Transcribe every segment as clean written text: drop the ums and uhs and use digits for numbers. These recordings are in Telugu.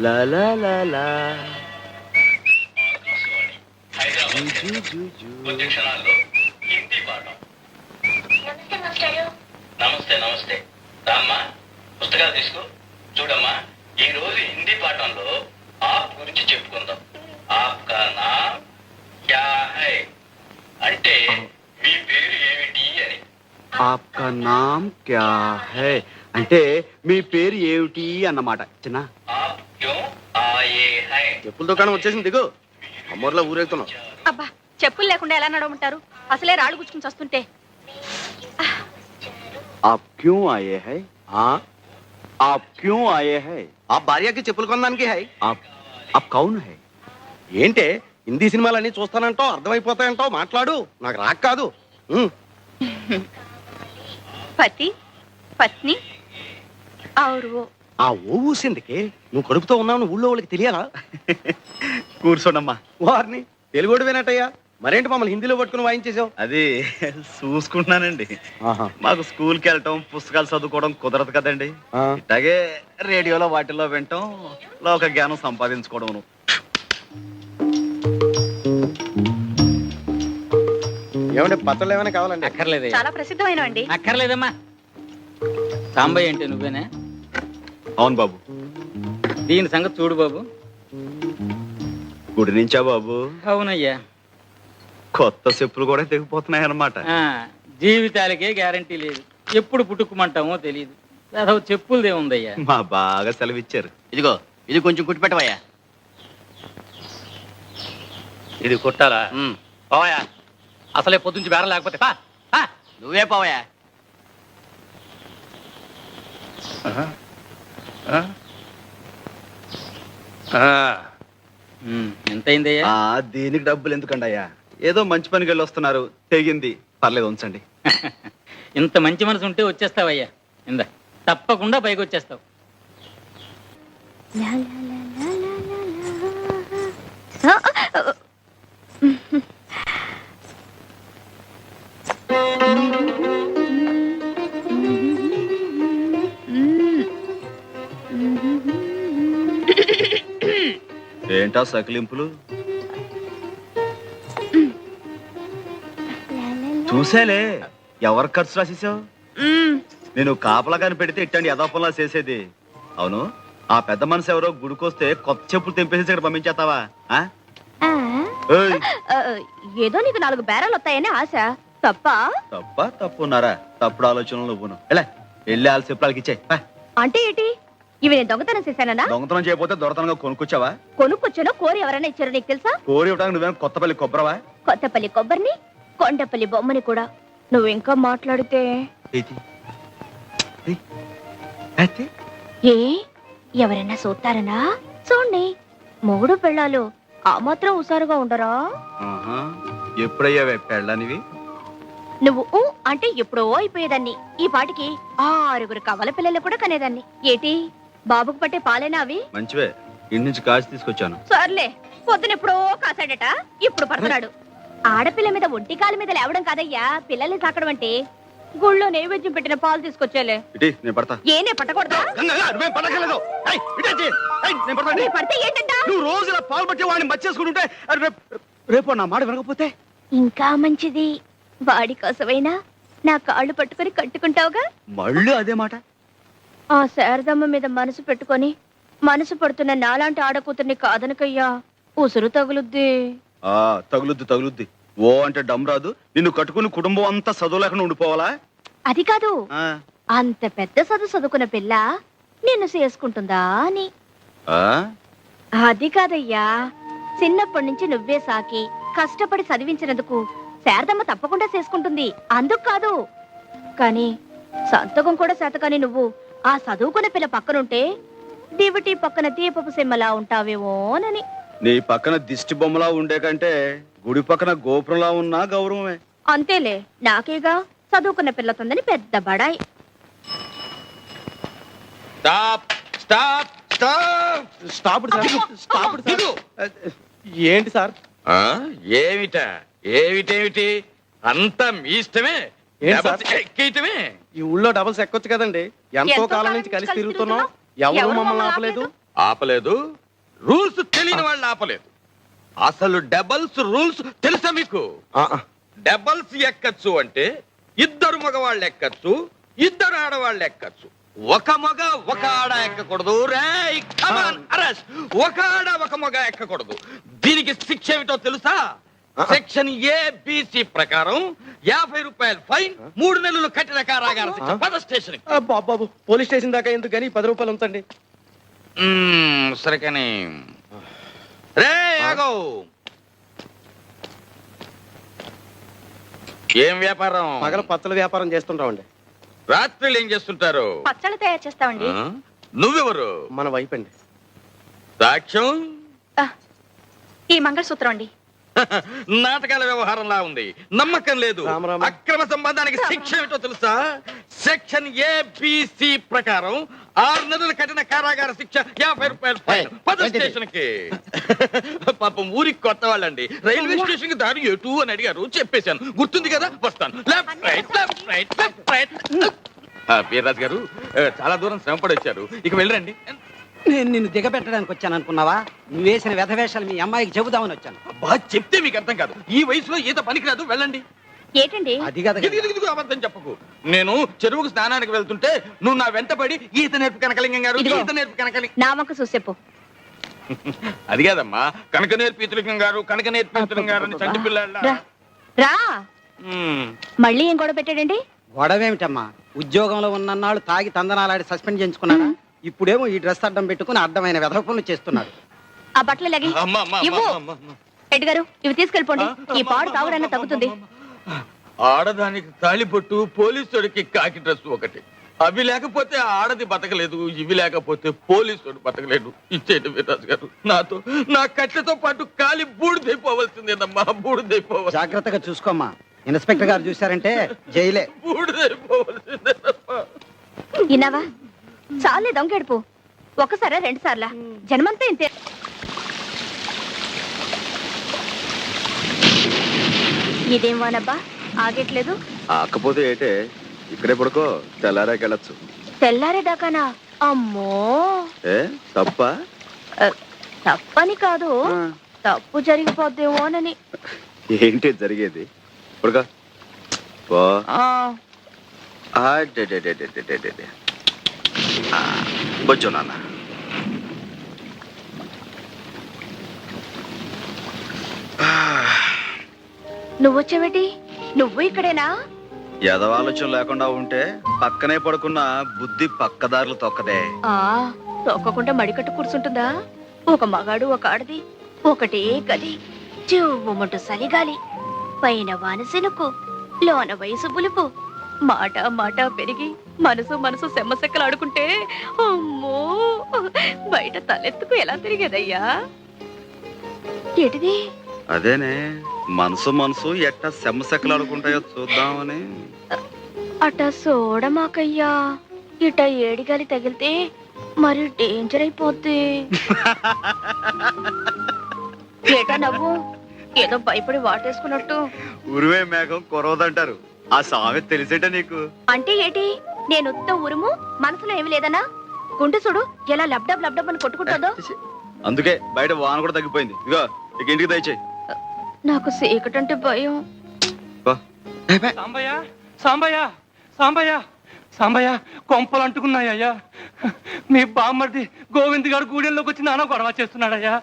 లా లా లా లా. నమస్తే నమస్తే రామ్మా పుస్తకాలు తీసుకో. చూడమ్మా, ఈ రోజు హిందీ పాఠంలో ఆప్ గురించి చెప్పుకుందాం. ఆప్ కా నామ్ క్యా హై అంటే మీ పేరు ఏమిటి అని. ఆప్కా నామ్ క్యా హై అంటే మీ పేరు ఏమిటి అన్నమాట. చిన్న ఆప్ క్యూ ఆయే హై. చెప్పుల దుకాణం వచ్చేసింది, దిగు. అమ్మోర్లో ఊరేగుతున్నాం. అబ్బా, చెప్పులు లేకుండా ఎలా నడవమంటారు? అసలే రాళ్ళు గుచ్చుకుని వస్తుంటే. आप क्यों आए हैं? आप क्यों आए हैं? ఆ భార్యకి చెప్పులు కొనడానికి హై. आप कौन है? ఏంటే హిందీ సినిమాలన్నీ చూస్తానంటావు, అర్థమైపోతాయంటావు, మాట్లాడు. నాకు రాక్ కాదు. పతి పత్ని और वो ఆ ఓ ఊసిందికి నువ్వు కడుపుతో ఉన్నావు ఊళ్ళో వాళ్ళకి తెలియాలా? కూర్చోండమ్మా. వారిని తెలుగుడు వినట్టయ్యా, మరేంటి మమ్మల్ని హిందీలో పట్టుకుని వాయించేసావు? అది చూసుకుంటున్నానండి. మాకు స్కూల్కి వెళ్ళటం, పుస్తకాలు చదువుకోవడం కుదరదు కదండి. ఇట్లాగే రేడియోలో వాటిల్లో వినటం, లోక జ్ఞానం సంపాదించుకోవడం. ఏమంటే పత్రాలు ఏమైనా కావాలండి? అక్కర్లేదు. చాలా ప్రసిద్ధమైన అండి. అక్కర్లేదమ్మా. సాంబయ్య అంటే నువ్వేనా? అవును బాబు. దీని సంగతి చూడు బాబు. గుడి నుంచా బాబు? అవునయ్యా. కొత్త చెప్పులు కూడా తెగిపోతున్నాయి అన్నమాట. జీవితాలకే గ్యారంటీ లేదు, ఎప్పుడు పుట్టుకుమంటామో తెలియదు. అసలు చెప్పులదే ఉందయ్యా. మా బాగా సెలవిచ్చారు. ఇదిగో, ఇది కొంచెం కుట్టి పెట్టవయ్యా. ఇది కుట్టాలా? పోవయా, అసలే పొద్దుంచి బేరం లేకపోతే పా. నువ్వే పోవయ్యా. ఎంత అయిందయ్యా? దీనికి డబ్బులు ఎందుకండి అయ్యా? ఏదో మంచి పనికి వెళ్ళి వస్తున్నారు, తెగింది, పర్లేదు ఉంచండి. ఇంత మంచి మనసు ఉంటే వచ్చేస్తావయ్యా. ఇందా, తప్పకుండా పైకి వచ్చేస్తావు. ఏంటా సకిలింపులు? చూసేలే, ఎవరు ఖర్చు రాసేసావు? నేను కాపలా కాని పెడితే ఇట్టండి యథాపంలా చేసేది. అవును, ఆ పెద్ద మనసు ఎవరో గుడికొస్తే కొత్త చెప్పులు తెంపేసి ఇక్కడ పంపించేస్తావా? ఏదో నీకు 4 బేరాలు వస్తాయని ఆశ. తప్ప తప్పున్నారా? తప్పుడు ఆలోచనలు నువ్వును. ఎలా వెళ్ళి వాళ్ళ చెప్పులకి ఇచ్చాయి. అంటే ఏంటి? ఇవి నేను దొంగతనం చేశానా? దొంగతనం చేయకపోతే దొరతనంగా కొనుక్కొచ్చావా? కొనుక్కొచ్చానో కోరి ఎవరైనా ఇచ్చారో నీకు తెలుసా? కోరి ఇవ్వడానికి నువ్వేం కొత్తపల్లి కొబ్బరవా? కొత్తపల్లి కొబ్బరిని, కొండపల్లి బొమ్మని కూడా. నువ్వు ఇంకా మాట్లాడితే ఏ ఎవరైనా చూస్తారనా? చూడండి, మొగుడు పెళ్ళాలు ఆ మాత్రం హుషారుగా ఉండరా? ఎప్పుడయ్యావే పెళ్ళనివి? నువ్వు అంటే ఎప్పుడో అయిపోయేదాన్ని. ఈ పాటికి 6 కవల పిల్లలు కూడా కనేదాన్ని. ఏటి బాబుకు పట్టే పాలేనా అవి? మంచివే, ఇంటి నుంచి కాచి తీసుకొచ్చాను. సర్లే, పొద్దునెప్పుడో కాసాడట, ఇప్పుడు పడుతున్నాడు. ఆడపిల్ల మీద ఒంటి కాలు మీద లేవడం కాదయ్యా పిల్లల్ని సాకడం అంటే. గుళ్ళో నైవేద్యం పెట్టిన పాలు తీసుకొచ్చేలే. ఏనే పట్టకూడదా? పడితే ఏంటంటా? నువ్వు రోజు ఇలా పాలు పట్టి వాడిని మర్చేసుకుంటుంటే రేపు నా మాట వినకపోతే ఇంకా మంచిది. వాడి కోసమైనా నా కాళ్ళు పట్టుకుని కట్టుకుంటావుగా. మళ్ళీ అదే మాట. ఆ శారదమ్మ మీద మనసు పెట్టుకొని మనసు పడుతున్న నాలాంటి ఆడకూతుర్ని కాదనకయ్యా, ఉసురు తగులుద్ది. తగులుద్ది. ఓ అంటే డమ్ రాదు. నిన్ను కట్టుకుని కుటుంబం అంతా చదువు లేకుండా ఉండిపోవాలా? అది కాదు, అంత పెద్ద చదువుకున్న పిల్ల నిన్ను చేసుకుంటుందా అని. అది కాదయ్యా, చిన్నప్పటి నుంచి నువ్వే సాకి కష్టపడి చదివించినందుకు శారదమ్మ తప్పకుండా చేసుకుంటుంది, అందుకు కాదు. కానీ సంతకం కూడా శాతకాని నువ్వు ఆ చదువుకున్న పిల్ల పక్కనుంటే దివిటి పక్కన దీపపు సిమ్మలా ఉంటావేమోనని. నీ పక్కన దిష్టి బొమ్మలా ఉండే కంటే గుడి పక్కన గోపురంలా ఉన్నా గౌరవమే. అంతేలే, నాకేగా చదువుకున్న పిల్లతుందని పెద్ద బడాయి. ఏంటి సార్? ఏమిటి అంతా మీ ఇష్టమే. ఈ ఊళ్ళో డబల్స్ ఎక్కొచ్చు కదండి. ఎంతో కాలం నుంచి కలిసి తిరుగుతున్నాం, ఎవరు మమ్మల్ని ఆపలేదు. ఆపలేదు, రూల్స్ తెలియని వాళ్ళని ఆపలేదు. అసలు డబల్స్ రూల్స్ తెలుసా మీకు? డబల్స్ ఎక్కచ్చు అంటే ఇద్దరు మగవాళ్ళు ఎక్కచ్చు, ఇద్దరు ఆడవాళ్ళు ఎక్కచ్చు. ఒక మగ ఒక ఆడ ఎక్కకూడదు. రేయ్ కమాన్ అరెస్ట్. ఒక ఆడ ఒక మగ ఎక్కకూడదు. దీనికి శిక్ష ఏమిటో తెలుసా? సెక్షన్ ఏబిసి ప్రకారం 50 రూపాయలు ఫైన్, 3 నెలలు కఠిన కారాగార శిక్ష. పద స్టేషన్. బాబు పోలీస్ స్టేషన్ దాకా ఎందుకు కానీ 10 రూపాయలు ఉంచండి. సరే కానీ రే ఆగో. ఏం వ్యాపారం? పగల పచ్చల వ్యాపారం చేస్తుంటామండి. రాత్రులు ఏం చేస్తుంటారు? పచ్చళ్ళు తయారు చేస్తామండి. నువ్వెవరు? మన వైఫ్ అండి. సాక్ష్యం? ఈ మంగళసూత్రం అండి. నాటకాల వ్యవహారంలా ఉంది, నమ్మకం లేదు. రామరామ. అక్రమ సంబంధానికి శిక్ష ఏమిటో తెలుసా? సెక్షన్ ఏబిసి ప్రకారం 6 నెలల కఠిన కారాగార శిక్ష, 50 రూపాయలు ఫైన్. పద స్టేషన్ కి. పాపం ఊరికి కొత్త వాళ్ళండి. రైల్వే స్టేషన్ కి దారి ఎటు అని అడిగారు, చెప్పేశాను. గుర్తుంది కదా? వస్తాను. Left right left right left right. Veerraju గారు చాలా దూరం శ్రమపడి వచ్చారు, ఇక వెళ్ళండి. నేను నిన్ను దిగబెట్టడానికి వచ్చాను అనుకున్నావా? నువ్వు వేసిన వ్యధవేషాలు మీ అమ్మాయికి చెబుదామని వచ్చాను. బాగా చెప్తే మీకు అర్థం కాదు. ఈ వయసులో ఈత పనికిరాదు, వెళ్ళండి. ఏంటండి? అది కదా ఇదిగో అబద్ధం చెప్పకు. నేను చెరువుకు స్నానానికి వెళ్తుంటే నువ్వు నా వెంటపడి ఈత నేర్పు కనకలింగం గారు, ఇదిగో. ఈత నేర్పు కనకలి. నా వంక చూసేపు. అది కాదమ్మా, కనక నేర్పు ఈతలింగం గారు, కనక నేర్పు ఈతలింగం గారు అని చంటి పిల్లల. రా రా. మళ్ళీ ఏం గొడవ పెట్టాడండి? గొడవేమిటమ్మా? ఉద్యోగంలో ఉన్నన్నాళ్ళు తాగి తందనాలాడి సస్పెండ్ చేయించుకున్నాడా? ఇప్పుడేమో ఈ డ్రెస్ అడ్డం పెట్టుకుని అడ్డమైన వెధవ పనులు చేస్తున్నాడు. ఆ బట్టలు లగి ఇవ్వు. హెడ్ గారు ఇవి తీసుకెళ్ళిపోండి. ఈ పాడు తాగుడన్నా తగ్గుతుంది. ఆడదానికి తాళిబొట్టు, పోలీసుడికి కాకి డ్రెస్ ఒకటి. అవి లేకపోతే ఆడది బతకలేదు, ఇవి లేకపోతే పోలీసుడు బతకలేదు. ఇచ్చేయండి వీర్రాజు గారు. నాతో నా కట్టెతో పాటు కాలి బూడిదైపోవలసిందేనమ్మా, బూడిదైపోవాలి. జాగ్రత్తగా చూసుకోమ్మా. ఇన్స్పెక్టర్ గారు చూశారంటే జైలే. బూడిదైపోవలసిందేనమ్మా. ఇన్నావా? చాలే దొంగెడుపు. ఒకసారా 2 సార్లా? జన్మంతా ఇంతే. ఇదేం వానబ్బా ఆగట్లేదు? ఆకపోతే ఏటే, ఇక్కడే పడుకో, తెల్లారాకెళ్ళచ్చు. తెల్లారేదాకానా? అమ్మో. ఏ తప్ప? తప్పని కాదు, తప్పు జరిగిపోద్దేమోనని. ఏంటి జరిగేది? పడుకో. కొంచెం నాన్న. నువ్వొచ్చేవేటి? నువ్వు ఇక్కడేనా? ఎదవాలోచన లేకుండా ఉంటే పక్కనే పడుకున్న బుద్ధి పక్కదారులు తొక్కదే. తొక్కకుండా మడికట్టు కూర్చుంటుందా? ఒక మగాడు ఒక ఆడది ఒకటే గది, చెవుమంటూ సలిగాలి, పైన వానసెనుకు, లోన వయసు పులుపు, మాట మాట పెరిగి మనసు మనసు సెమ్మసెక్కలాడుకుంటే అమ్మో బయట తలెత్తుకు ఎలా తిరిగేదయ్యా? ఏటిది? అదేనే, మనసు మనసు ఎట్ట సెమ్మసెక్కలాడుకుంటాయో చూద్దామని. అట చూడమాకయ్యా, ఇట ఏడిగాలి తగిలితే మరి డేంజర్ అయిపోద్ది. ఏటా నవ్వు? ఏదో భయపడి వాటేసుకున్నట్టు. ఉరివే మేఘం కురవదంటారు, ఆ సామెత తెలిసేట నీకు? అంటే ఏటి? నేను ఉత్త ఉరుము, మనసులో ఏమి లేదనా? గుండె చూడు ఎలా లబ్డబ్ లబ్డబ్ అని కొట్టుకుంటుందో. అందుకే బయట వాన కూడా తగ్గిపోయింది. ఇగో ఇక ఇంటికి దయచేయి. నాకు సీకటంటే భయం. సాంబయ్య సాంబయ్య సాంబయ్య సాంబయ్య, కొంపలు అంటుకున్నాయ్యా. మీ బామ్మర్ది గోవింద్ గారు గూడెంలోకి వచ్చి నాన్న గొడవ చేస్తున్నాడయ్యా.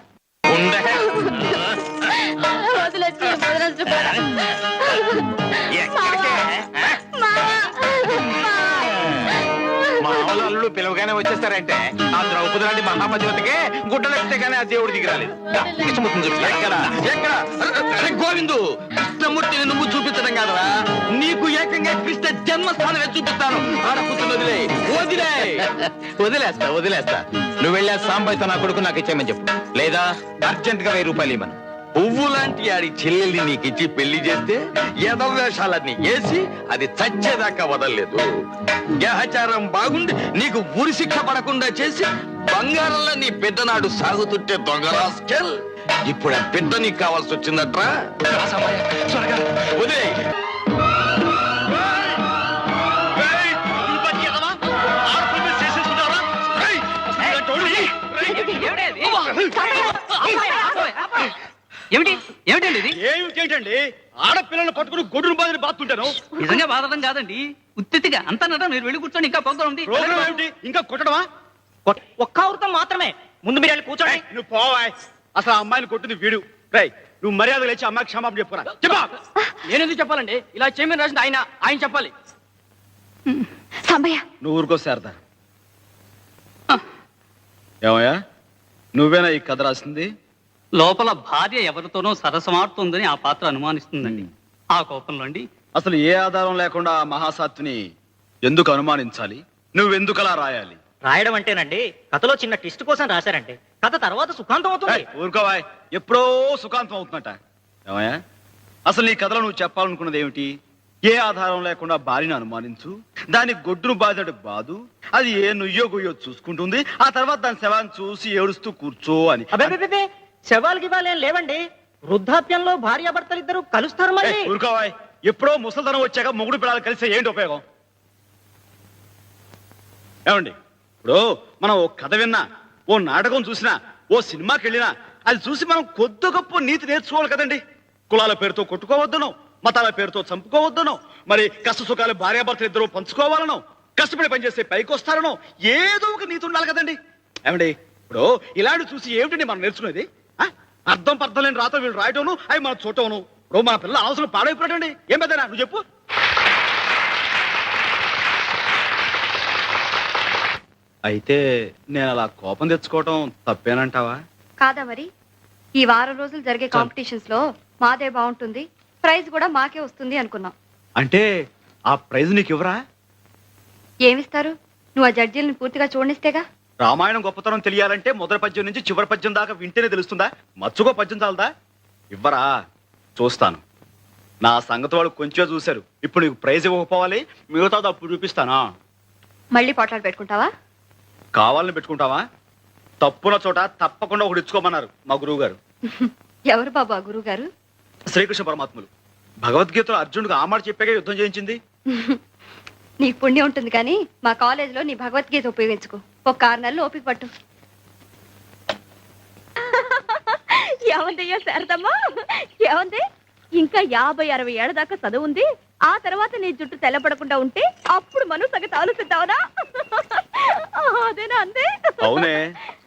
మామూలు అల్లుడు పిలవగానే వచ్చేస్తారంటే ఆ ద్రౌపది లాంటి మహాపతివతికే గుడ్డలెక్కితే గానీ ఆ దేవుడు దిగిరాలేదు. గోవిందు, కృష్ణమూర్తిని నువ్వు చూపించడం కాదరా, నీకు ఏకంగా కృష్ణ జన్మస్థానమే చూపిస్తాను. ఆడపుత్రులు వదిలేస్తా. నువ్వు వెళ్ళా సాంబాయితో నా కొడుకు నాకు ఇచ్చేయమని చెప్పు, లేదా అర్జెంట్ గా 1000 రూపాయలు ఇవ్వను. పువ్వు లాంటి ఆడి చెల్లెల్ని నీకిచ్చి పెళ్లి చేస్తే ఎదవేషాలన్నీ వేసి అది చచ్చేదాకా వదలలేదు. గ్రహచారం బాగుండి నీకు ఉరి శిక్ష పడకుండా చేసి బంగారంలో నీ పెద్దనాడు సాగుతుంటే దొంగరాస్కెల్, ఇప్పుడు ఆ పెద్ద నీకు కావాల్సి వచ్చిందట్రా. వదిలే. ఏమిటి ఏమిటండి ఇది? ఏమిటండి ఆడపిల్లలను పట్టుకుని గొడ్డును బాధని బాతుంటాను. నిజంగా బాధడం కాదండి, ఉత్తిగా అంతా నడం. మీరు వెళ్ళి కూర్చొని ఇంకా ప్రోగ్రాం ఉంది. ప్రోగ్రామ్ ఏమిటి? ఇంకా కొట్టడమా? ఒక్క ఆవృతం మాత్రమే. ముందు మీరు వెళ్ళి కూర్చోండి. నువ్వు పోవాయ్. అసలు ఆ అమ్మాయిని కొట్టింది వీడు. రై, నువ్వు మర్యాద లేచి అమ్మాయికి క్షమాపణ చెప్పురా. చెప్పా. నేనెందుకు చెప్పాలండి? ఇలా చేయమని రాసింది ఆయన చెప్పాలి. సాంబయ్య, నువ్వు ఊరుకో శారదా. ఏమయ్యా, నువ్వేనా ఈ కథ రాసింది? లోపల భార్య ఎవరితోనో సరసమాడుతుందని ఆ పాత్ర అనుమానిస్తుందండి. ఆ కోపంలో అండి. అసలు ఏ ఆధారం లేకుండా ఆ మహాసాత్విని ఎందుకు అనుమానించాలి? నువ్వెందుకు అలా రాయాలి? రాయడం అంటేనండి కథలో చిన్న ట్విస్ట్ కోసం రాశారంటే కథ తర్వాత సుఖాంతం అవుతుంది. ఊరుకోవాయ్. ఎప్పుడో సుఖాంతం అవుతుందట. ఏమయ్యా, అసలు నీ కథలో నువ్వు చెప్పాలనుకున్నది ఏమిటి? ఏ ఆధారం లేకుండా భార్యను అనుమానించు, దాని గొడ్డును బాధడు బాదు, అది ఏ నుయ్యో గుయ్యో చూసుకుంటుంది, ఆ తర్వాత దాని శవాన్ని చూసి ఏడుస్తూ కూర్చో అని. అబ్బే, శవాలకి ఇవ్వాలేం లేవండి. వృద్ధాప్యంలో భార్యాభర్తలు ఇద్దరు కలుస్తారు మళ్ళీ. ఊరుకోవాయ్. ఎప్పుడో ముసలితనం వచ్చాక మొగుడు పిల్లలు కలిస్తే ఏంటి ఉపయోగం? ఏమండి, ఇప్పుడు మనం ఓ కథ విన్నా, ఓ నాటకం చూసినా, ఓ సినిమాకి వెళ్ళినా అది చూసి మనం కొద్ది గొప్ప నీతి నేర్చుకోవాలి కదండి. కులాల పేరుతో కొట్టుకోవద్దను, మతాల పేరుతో చంపుకోవద్దను, మరి కష్ట సుఖాలు భార్యాభర్తలు ఇద్దరు పంచుకోవాలనో, కష్టపడి పనిచేస్తే పైకి వస్తారనో ఏదో ఒక నీతి ఉండాలి కదండి. ఏమండి, ఇప్పుడు ఇలాంటి చూసి ఏమిటండి మనం నేర్చుకునేది? అర్థం పర్థం లేని రాత వీళ్ళు రాయటం, అవి మనం చూడటం. ఇప్పుడు మన పిల్లలు అవసరం పాడైపోయాడండి. ఏం పెద్దనా నువ్వు చెప్పు. అయితే నేను అలా కోపం తెచ్చుకోవటం తప్పేనంటావా? కాదా మరి? ఈ వారం రోజులు జరిగే కాంపిటీషన్స్ లో మాదే బాగుంటుంది, ప్రైజ్ కూడా మాకే వస్తుంది అనుకున్నాం. అంటే ఆ ప్రైజ్ నీకు ఇవ్వరా? ఏమిస్తారు? నువ్వు ఆ జడ్జీలను పూర్తిగా చూడనిస్తేగా. రామాయణం గొప్పతనం తెలియాలంటే మొదటి పద్యం నుంచి చివరి పద్యం దాకా వింటేనే తెలుస్తుందా? మచ్చుకో పద్యం చాలదా? ఇవ్వరా? చూస్తాను. నా సంగతి వాళ్ళు కొంచెం చూశారు. ఇప్పుడు నీకు ప్రైజ్ ఇవ్వకపోవాలి, మిగతాది అప్పుడు చూపిస్తానా? మళ్ళీ పోట్లాడు పెట్టుకుంటావా? కావాలని పెట్టుకుంటావా? తప్పున చోట తప్పకుండా ఒకటి ఇచ్చుకోమన్నారు మా గురువు గారు. ఎవరు బాబా గురువు గారు? శ్రీకృష్ణ పరమాత్ములు. భగవద్గీతలో అర్జునుడికి ఆ మాట చెప్పాక యుద్ధం చేయించింది. నీకు పుణ్యం ఉంటుంది కానీ మా కాలేజీలో నీ భగవద్గీత ఉపయోగించుకో. ఒక 6 నెలలు ఓపిక పట్టు. ఏమందయ్యా శారదమ్మా, ఏమంది? ఇంకా 50-60 ఏళ్ల దాకా చదువు ఉంది. ఆ తర్వాత నీ జుట్టు తెల్లబడకుండా ఉంటే అప్పుడు మనం సంగతి ఆలోచిద్దావునా? అదేనా అందే? అవునే,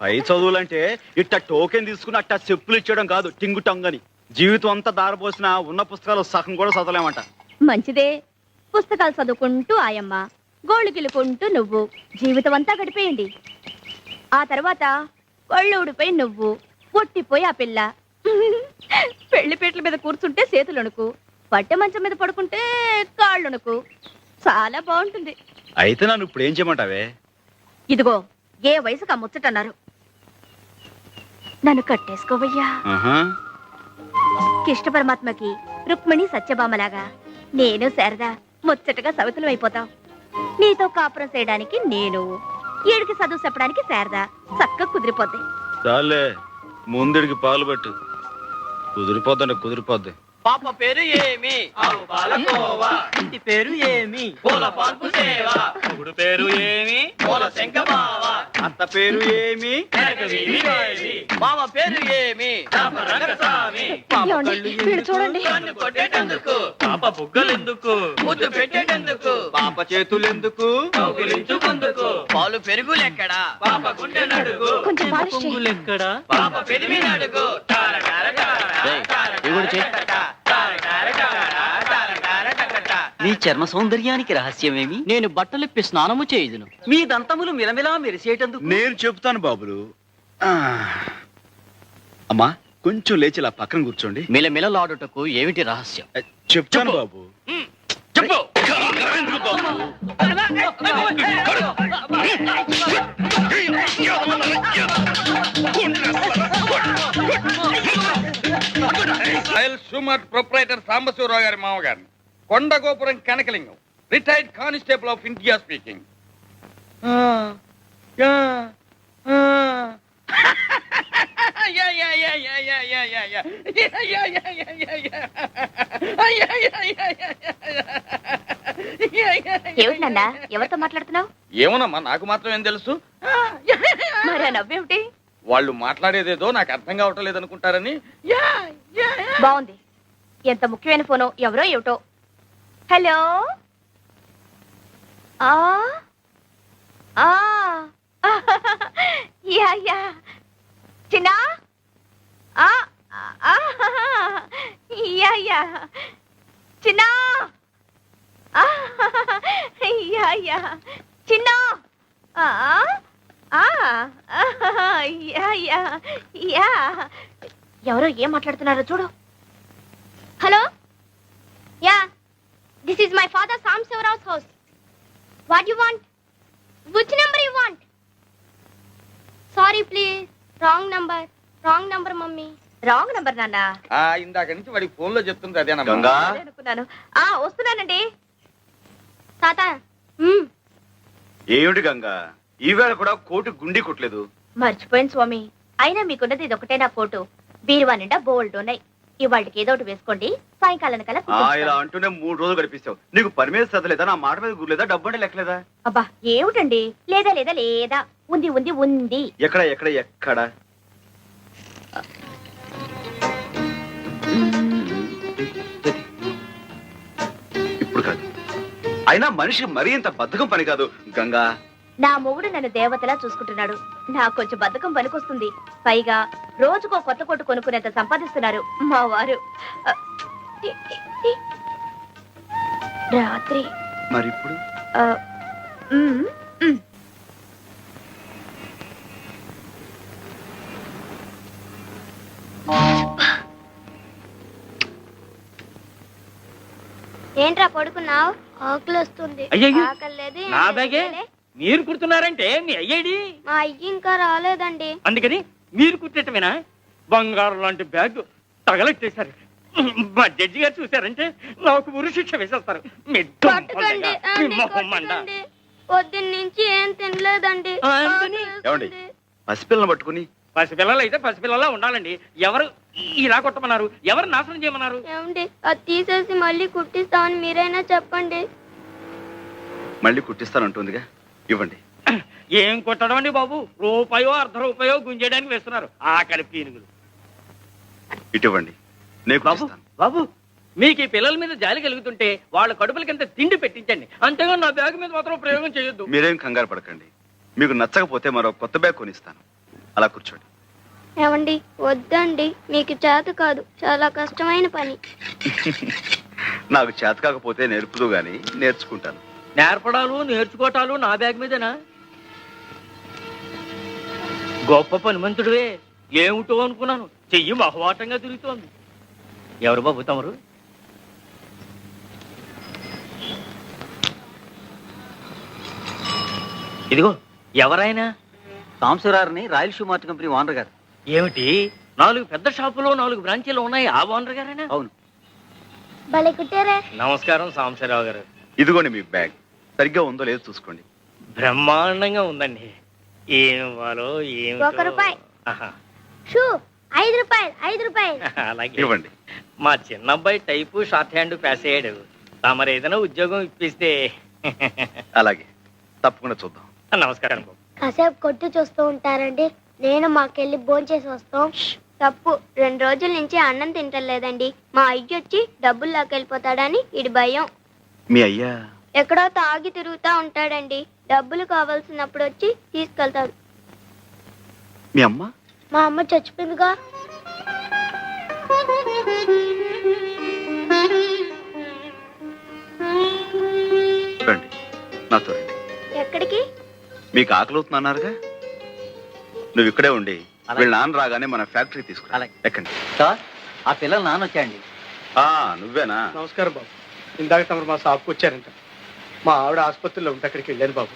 పై చదువులంటే ఇట్ట టోకెన్ తీసుకుని అట్ట చెప్పులు ఇచ్చేయడం కాదు, టింగు టంగని. జీవితం అంతా దారపోసిన ఉన్న పుస్తకాలు సగం కూడా చదవలేమంట. మంచిదే. పుస్తకాలు చదువుకుంటూ ఆయమ్మ, గోళ్ళు గిలుకుంటూ నువ్వు జీవితం అంతా గడిపేయండి. ఆ తర్వాత ఒళ్ళు ఊడిపోయి నువ్వు, ఒట్టిపోయి ఆ పిల్ల. పెళ్లిపేటల మీద కూర్చుంటే చేతులొణుకు, పట్టె మంచం మీద పడుకుంటే కాళ్ళొణుకు. చాలా బాగుంటుంది. అయితే నన్ను ఇప్పుడు ఏం చేయమంటావే? ఇదిగో, ఏ వయసుకు ఆ ముచ్చటన్నారు. నన్ను కట్టేసుకోవయ్యా. కృష్ణ పరమాత్మకి రుక్మిణి సత్యభామలాగా నేను శారదా ముచ్చటగా సవితులం అయిపోతాం. నీతో కాపురం చేయడానికి నేను, ఏడికి చదువు చెప్పడానికి శారదా చక్కగా కుదిరిపోద్ది. చాలే, ముందుడికి పాలు పెట్టు. కుదిరిపోద్దండి, కుదిరిపోద్ది. పాప పేరు ఏమి? ఆవు పాలకోవా. ఇంటి పేరు ఏమి? పూల పాన్పు సేవ. మొగుడు పేరు ఏమి? పూల శంఖమావ. అత్త పేరు ఏమి? మామ పేరు ఏమి? రంగస్వామి. పాప ఏమండి? కళ్ళు వీడు ఎందుకు? చూడండి. కన్ను కొట్టేటందుకు. పాప బుగ్గలెందుకు? ముద్దు పెట్టేటందుకు. పాప చేతులెందుకు? కౌగిలించుకుందుకు. పాలు పెరుగులెక్కడా? పాప గుండె నడుగు. కొంచెం పాలిష్ చేయి. పుంగులెక్కడా? పాప పెరిమి నడుగు. టార టార టార టార నీ చర్మ సౌందర్యానికి రహస్యమేమి? నేను బట్టలిప్పి స్నానము చేయుదును. మీ దంతములు మిలమిలా మెరిసేటందుకు నేను చెప్తాను బాబులు. అమ్మా, కొంచెం లేచి ఇలా పక్కన కూర్చోండి. మిలమిలలాడుటకు ఏమిటి రహస్యం? చెప్తాను బాబు. చెప్పు. ప్రొప్రైటర్ సాంబశివరావు గారి మామగారిని, Kondagopuram Kanakalingam, retired constable of India speaking. ఏమిటి నాన్న, ఎవరితో మాట్లాడుతున్నావు? ఏమోనమ్మా, నాకు మాత్రం ఏం తెలుసు. మరి ఆ నవ్వేమిటి? వాళ్ళు మాట్లాడేదేదో నాకు అర్థం కావటం లేదనుకుంటారని బాగుంది. ఎంత ముఖ్యమైన ఫోను, ఎవరో ఏమిటో. హలో. ఆ ఆ యా యా చిన్నా. ఆ ఆ యా యా చిన్నా. యా యా చిన్నా. ఆ ఆ యా యా యా. ఎవరో ఏం మాట్లాడుతున్నారో చూడు. Hello. Yeah, this is my father సాంబశివరావు's house. What you want? Which number you want? Sorry please, wrong number. Wrong number mummy. Wrong number నాన్న. ఇందాక నుంచి వాడికి ఫోన్ లో చెప్తుంది అదేనమ్మా. గంగా అదే అనుకున్నాను. వస్తున్నానండి తాత. ఏమిటి గంగా, ఈవేళ కూడా కోటు గుండి కొట్టలేదు. మర్చిపోయింది స్వామి. అయినా మీకున్నది ఇది ఒకటే నా కోటు. బీరువా నిండా బోల్డ్ ఉన్నాయి. ఇవాళకి ఏదో ఒకటి వేసుకోండి, సాయంకాలం కల్లా ఇలా కుట్టిస్తాను. అంటూనే 3 రోజులు గడిపిస్తావు. నీకు పని మీద శ్రద్ధ లేదా, నా మాట మీద గుర్లేదా, డబ్బు అంటే లెక్కలేదా? అబ్బా ఏమిటండి, లేదా లేదా లేదా, ఉంది ఉంది ఉంది. ఎక్కడ ఎక్కడ ఎక్కడ? ఇప్పుడు కాదు. అయినా మనిషికి మరీ ఇంత బద్ధకం పని కాదు గంగా. నా మొగుడు నన్ను దేవతలా చూసుకుంటున్నాడు. నాకు కొంచెం బద్ధకం పనికొస్తుంది. పైగా రోజుకో కొత్త కొట్టు కొనుక్కునేంత సంపాదిస్తున్నారు మా వారు. రాత్రి మరి ఇప్పుడు ఉమ్, ఉమ్. ఏంట్రా పడుకున్నావు? ఆకలి వస్తుంది. అయ్యయ్యో, ఆకలి లేదు, ఏం నా లేదు, బ్యాగే లే. మీరు కుడుతున్నారంటే మీ అయ్యేడి. మా అయ్యి ఇంకా రాలేదండి. అందుకని మీరు కుట్టేటమేనా? బంగారం లాంటి బ్యాగ్ తగలెట్టేశారు. మా జడ్జి గారు చూశారంటే నాకు ఉరి శిక్ష వేసేస్తారు. మీ పట్టుకోండి, అండి, కొట్టకండి. పొద్దున్న నుంచి ఏం తినలేదండి. ఆ, అందుకని? ఆకలి ఏమండి? వేస్తుంది. పసిపిల్లని పట్టుకుని పసిపిల్లలు అయితే పసిపిల్లలా ఉండాలండి. ఎవరు ఇలా కొట్టమన్నారు? ఎవరు నాశనం చేయమన్నారు? ఏమండి, అది తీసేసి మళ్ళీ కుట్టిస్తామని మీరైనా చెప్పండి. మళ్ళీ కుట్టిస్తానంటుందిగా, ఇవ్వండి. ఏం కొట్టడం అండి బాబు? రూపాయో అర్ధ రూపాయో గుంజేయడానికి వేస్తున్నారు ఆకలి పీనుగులు. ఇటువంటి నేను బాబు కుట్టిస్తాను. బాబు, మీకు ఈ పిల్లల మీద జాలి కలుగుతుంటే వాళ్ళ కడుపులకింత తిండి పెట్టించండి. అంతేగా నా బ్యాగ్ మీద మాత్రం ప్రయోగం చేయొద్దు. మీరేం కంగారు పడకండి. మీకు నచ్చకపోతే మరో కొత్త బ్యాగ్ కొనిస్తాను. అలా కూర్చోండి. ఏమండి, వద్దండి, మీకు చేత కాదు, చాలా కష్టమైన పని. నాకు చేత కాకపోతే నేర్పుదు గాని నేర్చుకుంటాను. నేర్పడాలు నేర్చుకోవటాలు నా బ్యాగ్ మీదేనా? గొప్ప పనిమంతుడివే. ఏమిటో అనుకున్నాను, చెయ్యి బహువాటంగా తిరుగుతోంది. ఎవరు బాబు తమరు? ఇదిగో ఎవరైనా? సాంబశివరావుని Royal Shoe Mart company owner గారు. ఏమిటి, 4 పెద్ద షాపులో 4 బ్రాంచీలు ఉన్నాయి, ఆ ఓనర్ గారేనా? అవును. భలే కుట్టారే. నమస్కారం సాంబశివరావు గారు. ఇదిగోండి మీ బ్యాగ్. సరిగ్గా ఉందో లేదో చూసుకోండి. బ్రహ్మాండంగా ఉందండి. ఏం ఇవ్వాలో ఏమిటో. 1 రూపాయి. ఆహా. షూ 5 రూపాయలు, 5 రూపాయలు. అలాగే ఇవ్వండి. మా చిన్న అబ్బాయి టైపు షార్ట్ హ్యాండ్ పాస్ అయ్యాడు. తమరు ఏదైనా ఉద్యోగం ఇప్పిస్తే. అలాగే, తప్పకుండా చూద్దాం. నమస్కారం బాబు. కాసేపు కొట్టు చూస్తూ ఉంటారండి, నేను మాకెళ్ళి భోంచేసి వస్తాం. తప్పు, 2 రోజుల నుంచి అన్నం తింటలేదండి. మా అయ్య వచ్చి డబ్బులు లాకెళ్ళిపోతాడని ఇడి భయం. మీ అయ్యా ఎక్కడో తాగి తిరుగుతా ఉంటాడండి. డబ్బులు కావాల్సినప్పుడు వచ్చి తీసుకెళ్తాడు. మీ అమ్మ? మా అమ్మ చచ్చిపోయిందిగా. రండి, నాతో రండి. ఎక్కడికి? మీకు ఆకలి అవుతుందన్నారుగా, నువ్వు ఇక్కడే ఉండి అలాగే. వీళ్ళ నాన్న రాగానే మన ఫ్యాక్టరీ తీసుకురా. అలాగే. ఎక్కండి. సార్, ఆ పిల్లలు నాన్న వచ్చాయండి. నువ్వేనా? నమస్కారం బాబు. ఇందాక తమరు మా షాప్కి వచ్చారంట. మా ఆవిడ ఆసుపత్రిలో ఉంటే అక్కడికి వెళ్ళాను బాబు.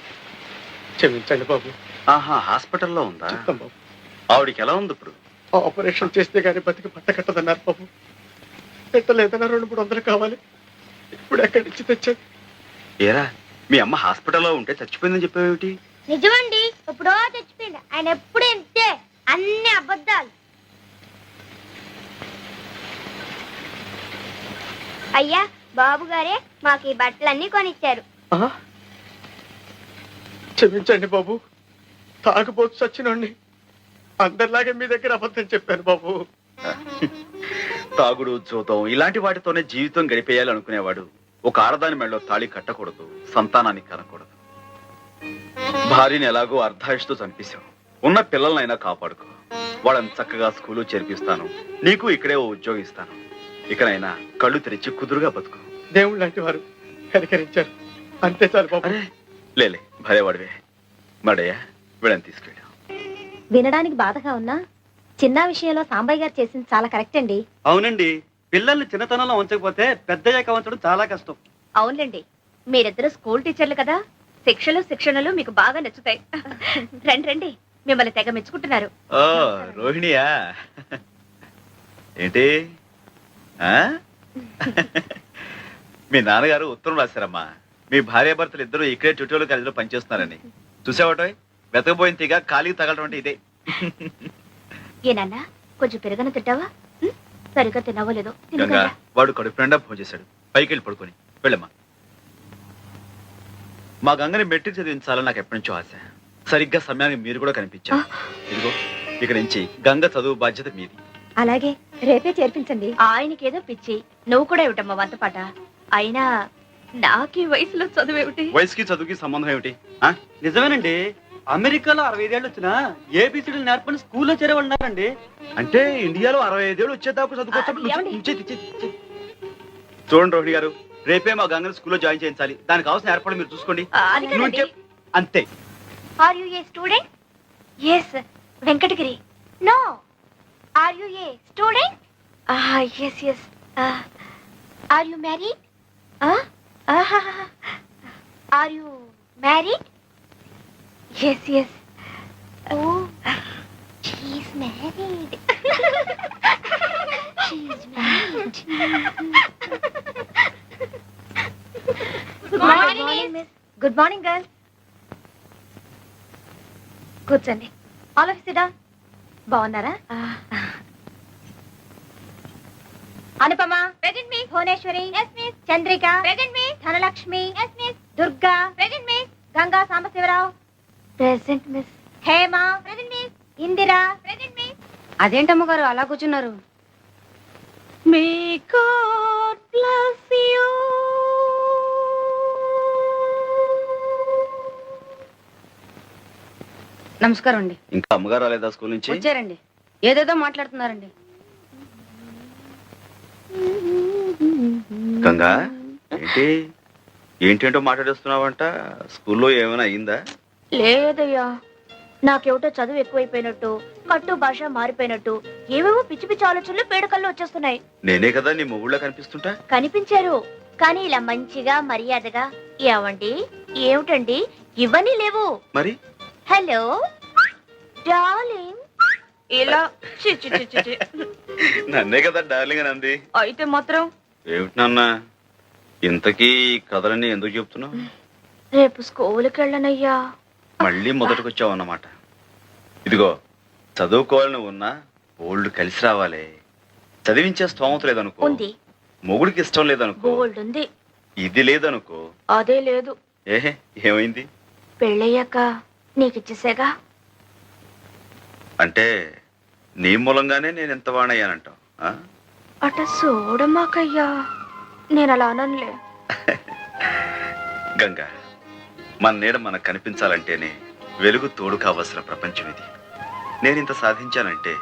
క్షమించండి బాబు. ఆహా, హాస్పిటల్లో ఉందా? చెప్తాం బాబు. ఆవిడికి ఎలా ఉంది ఇప్పుడు? ఆపరేషన్ చేస్తే కానీ బతికి పట్ట కట్టదన్నారు బాబు. పెట్టలేదన్నా 200-300 కావాలి. ఇప్పుడు ఎక్కడి నుంచి తెచ్చాను? ఏరా, మీ అమ్మ హాస్పిటల్లో ఉంటే చచ్చిపోయిందని చెప్పావేమిటి? నిజమండి, ఎప్పుడో చచ్చిపోయింది. ఆయన ఎప్పుడు ఇంతే, అన్ని అబద్ధాలు. అయ్యా, బాబు గారే మాకు ఈ బట్టలన్నీ కొనిచ్చారు. క్షమించండి బాబు, తాగబోతు చచ్చినండి. అందరిలాగే మీ దగ్గర అబద్ధం చెప్పాను బాబు. తాగుడు జూతం ఇలాంటి వాటితోనే జీవితం గడిపేయాలి అనుకునేవాడు ఒక ఆడదాని మెడలో తాళి కట్టకూడదు, సంతానాన్ని కనకూడదు. భార్యని ఎలాగో అర్ధాయుషుతో చంపేశావు. ఉన్న పిల్లలనైనా కాపాడుకో. వాళ్ళని చక్కగా స్కూలు చేర్పిస్తాను. నీకు ఇక్కడే ఓ ఉద్యోగం ఇస్తాను. ఇకనైనా కళ్ళు తెరిచి కుదురుగా బతుకు. దేవుళ్ళు లాంటి వారు కనికరించారు, అంతే చాలు బాబు. అరే లేలే, భలేవాడివే. మడయ్యా వీళ్ళని తీసుకెళ్ళా. వినడానికి బాధగా ఉన్నా చిన్న విషయంలో సాంబయ్య గారు చేసింది చాలా కరెక్ట్ అండి. అవునండి, పిల్లల్ని చిన్నతనంలో ఉంచకపోతే పెద్దయ్యాక ఉంచడం చాలా కష్టం. అవునులేండి, మీరిద్దరు స్కూల్ టీచర్లు కదా, శిక్షణలు మీకు బాగా నచ్చుతాయి. రండి రండి, మిమ్మల్ని తెగ మెచ్చుకుంటున్నారు. ఓ రోహిణియా, ఏంటి ఆ? మీ నాన్నగారు ఉత్తరం రాశారమ్మా. మీ భార్యాభర్తలు ఇద్దరు ఇక్కడే చుట్టూలు కలిసిలో పనిచేస్తున్నారని. చూసావటో వెతకపోయిన తీగ ఖాళీ తగలటం అంటే ఇదే. ఏనన్నా కొంచెం పెరగన తింటావా? సరిగ్గా తిన్నావో లేదో. గంగా, వాడు కడుపు నిండా భోజనం చేశాడు. పైకి వెళ్ళి పడుకొని వెళ్ళమ్మా. మా గంగని మెట్రిక్ చదివించాలని నాకు ఎప్పటి నుంచో ఆశ. సరిగ్గా సమయానికి మీరు కూడా కనిపించారు. ఇదిగో ఇక నుంచి గంగ చదువు బాధ్యత మీది. అలాగే, రేపే చేర్పించండి. ఆయనకేదో పిచ్చి, నువ్వు కూడా ఏమిటమ్మా వంతపాట. అయినా నాకీ వయసులో చదువేమిటి? వయసుకి చదువుకి సంబంధం ఏమిటి? నిజమేనండి, అమెరికాలో 65 ఏళ్ళు వచ్చినా ఏబిసిడీలు నేర్పని స్కూల్లో చేరేవాళ్ళు ఉన్నారండి. అంటే ఇండియాలో 65 ఏళ్ళు వచ్చేదాకా ఏమండి? చదువుకోవచ్చు. చూడండి రోహిణి గారు, రేపే మా గంగని స్కూల్లో జాయిన్ చేయించాలి. దానికి కావాల్సిన ఏర్పాటు మీరు చూసుకోండి. అది కాదండి. అంతే. Are you a student? Yes, Venkatagiri. No. Are you a student? Yes. Are you married? Are you married? Yes. Oh, she's married. She's married. Good morning, miss. Good morning, girls. కూర్చోండి. ఆల్ ఆఫ్ సిడా. బాగున్నారా? Anupama present miss. Bhuvaneswari yes miss. Chandrika present miss. Dhanalakshmi yes miss. Durga present miss. Ganga Sambasivarao present miss. Hema present miss. Indira present miss. అదేంటమ్మ గారు అలా కూర్చున్నారు? May God bless you. నమస్కారం అండి. ఇంకా అమ్మగారు రాలేదా స్కూల్ నుంచి? వచ్చారండి, ఏదేదో మాట్లాడుతున్నారండి. గంగా, ఏంటేంటో మాట్లాడేస్తున్నావంట. స్కూల్లో ఏమైనా అయిందా? లేదయ్యా, నాకేమిటో చదువు ఎక్కువైపోయినట్టు, కట్టు భాష మారిపోయినట్టు, ఏవేవో పిచ్చి పిచ్చి ఆలోచనలు పేడకల్లో వచ్చేస్తున్నాయి. నేనే కదా నీ మొగుళ్ళ కనిపిస్తుంటా? కనిపించారు, కానీ ఇలా మంచిగా మర్యాదగా ఏమండి ఏమిటండి ఇవన్నీ లేవు. మరి హలో డార్లింగ్ ఇలా చి చి చి చి చి. నన్నే కదా డార్లింగ్ అని అంది. అయితే మాత్రం ఏమిటి నాన్న, ఇంతకీ కథలన్నీ ఎందుకు చెప్తున్నావు? రేపు స్కూల్కి వెళ్ళనయ్యా. మళ్ళీ మొదటికొచ్చావు అన్నమాట. ఇదిగో, చదువుకోవాలని ఉన్నా ఓల్డ్ కలిసి రావాలి. చదివించే స్తోమత లేదనుకో, ఉంది. మొగుడికి ఇష్టం లేదనుకో, గోల్డ్ ఉంది. ఇది లేదనుకో. అదే లేదు. ఏమైంది? పెళ్ళయ్యాక నీకిచ్చేసేగా. అంటే నీ మూలంగానే నేను ఎంత వాణయ్యానంటావు? అట చూడమాకయ్యా, నేను అలా అనలే. గంగా, మన నీడ మనకు కనిపించాలంటేనే వెలుగు తోడు కావలసిన ప్రపంచం ఇది. నేనింత సాధించానంటే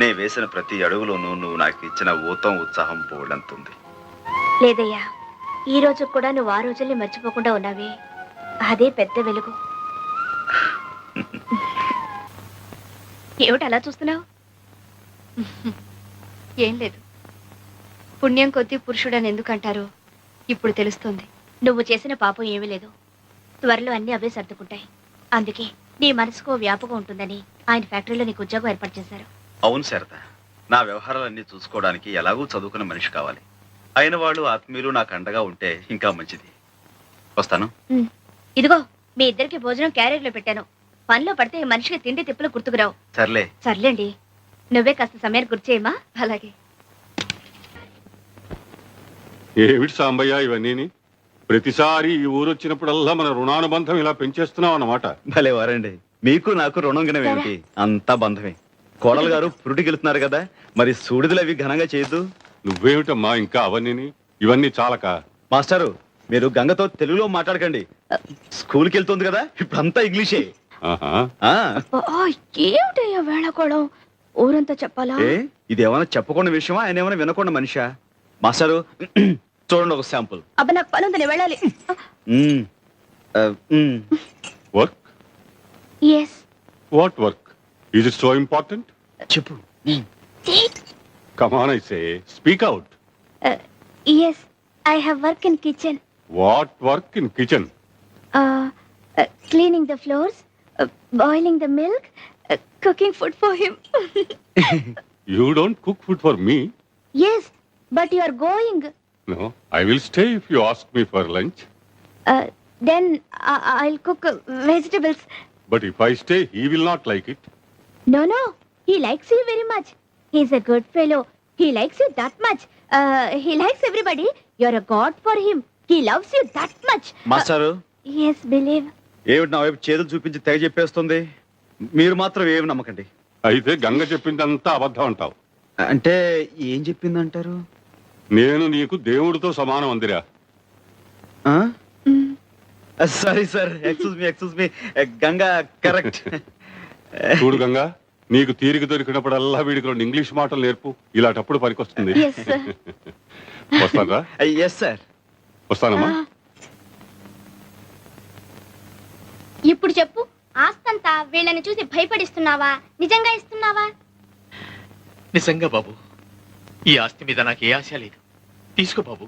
నే వేసిన ప్రతి అడుగులోనూ నువ్వు నాకు ఇచ్చిన ఊతం ఉత్సాహం పోవడంతుంది. లేదయ్యా, ఈ రోజు కూడా నువ్వు ఆ రోజుల్ని మర్చిపోకుండా ఉన్నావే, అదే పెద్ద వెలుగు. ఏమిటి అలా చూస్తున్నావు? ఏం లేదు, పుణ్యం కొద్దీ పురుషుడని ఎందుకంటారు ఇప్పుడు తెలుస్తుంది. నువ్వు చేసిన పాపం ఏమీ లేదు. త్వరలో అన్ని అవే సర్దుకుంటాయి. అందుకే నీ మనసుకో వ్యాపకం ఉంటుందని ఆయన ఫ్యాక్టరీలో నీకు ఉద్యోగం ఏర్పాటు చేశారు. అవును శారద, నా వ్యవహారాలన్నీ చూసుకోవడానికి ఎలాగూ చదువుకున్న మనిషి కావాలి. అయిన వాళ్ళు ఆత్మీయులు నాకు అండగా ఉంటే ఇంకా మంచిది. వస్తాను. ఇదిగో, మీ ఇద్దరికి భోజనం క్యారియర్లో పెట్టాను. పనిలో పడితే ఈ మనిషికి తిండి తిప్పులు గుర్తుకురావు. సర్లేండి, నువ్వే కాస్త సమయాన్ని గుర్తు చేయమా. అలాగే. ఏమిటి సాంబయ్య ఇవన్నీ? ప్రతిసారి ఈ ఊరు వచ్చినప్పుడల్లా మన రుణానుబంధం ఇలా పెంచేస్తున్నావు అన్నమాట. భలే వారండి, మీకు నాకు రుణం ఏమిటి? అంతా బంధమే. కోడలు గారు పురుటికి వెళ్తున్నారు కదా, మరి సూడిదలు అవి ఘనంగా చేయొద్దు. నువ్వేమిటమ్మా ఇంకా అవన్నీ ఇవన్నీ చాలక. మాస్టారు, మీరు గంగతో తెలుగులో మాట్లాడకండి. స్కూల్కి వెళ్తుంది కదా, ఇప్పుడంతా ఇంగ్లీషే. ఆహా. ఆ, ఏమిటయ్యా వేళకోళం? ఊరంతా చెప్పాలా? ఏ ఇది ఏమైనా చెప్పకుండా విషయమా, ఆయన ఏమైనా వినకుండా మనిషా? మాస్టారు చూడండి ఒక శాంపుల్. అబ్బా నాకు పని ఉంది, నేను వెళ్ళాలి. Work? Yes. What work? Is it so important? చెప్పు. Come on, I say speak out. Yes, I have work in kitchen. What work in kitchen? Cleaning the floors, boiling the milk, cooking food for him. You don't cook food for me? Yes, but you are going. No, I will stay if you ask me for lunch. Then I'll cook vegetables. But if I stay, he will not like it. No, he likes you very much. He's a good fellow. He likes you that much. He likes everybody. You're a god for him. He loves you that much. మాస్టారు, Yes, believe. ఏమిటి నా వైపు చేతులు చూపించి తెగ చెప్పేస్తుంది? మీరు మాత్రం ఏమి నమ్మకండి. అయితే గంగ చెప్పిందంతా అబద్ధం అంటావు. అంటే ఏం చెప్పిందంటారు? నేను నీకు దేవుడితో సమానం అందిరా. Sorry sir, excuse me. Ganga correct. చూడు గంగా, నీకు తీరిక దొరికినప్పుడల్లా వీడికి 2 ఇంగ్లీష్ మాటలు నేర్పు. ఇలాంటప్పుడు పనికొస్తుంది. Yes, sir. వస్తానరా? Yes sir. వస్తానమ్మా. ఇప్పుడు చెప్పు, ఆస్తంతా వీళ్ళని చూసి భయపడిస్తున్నావా, నిజంగా ఇస్తున్నావా? నిజంగా బాబు, ఈ ఆస్తి మీద నాకు ఏ ఆశ లేదు. తీసుకో బాబు.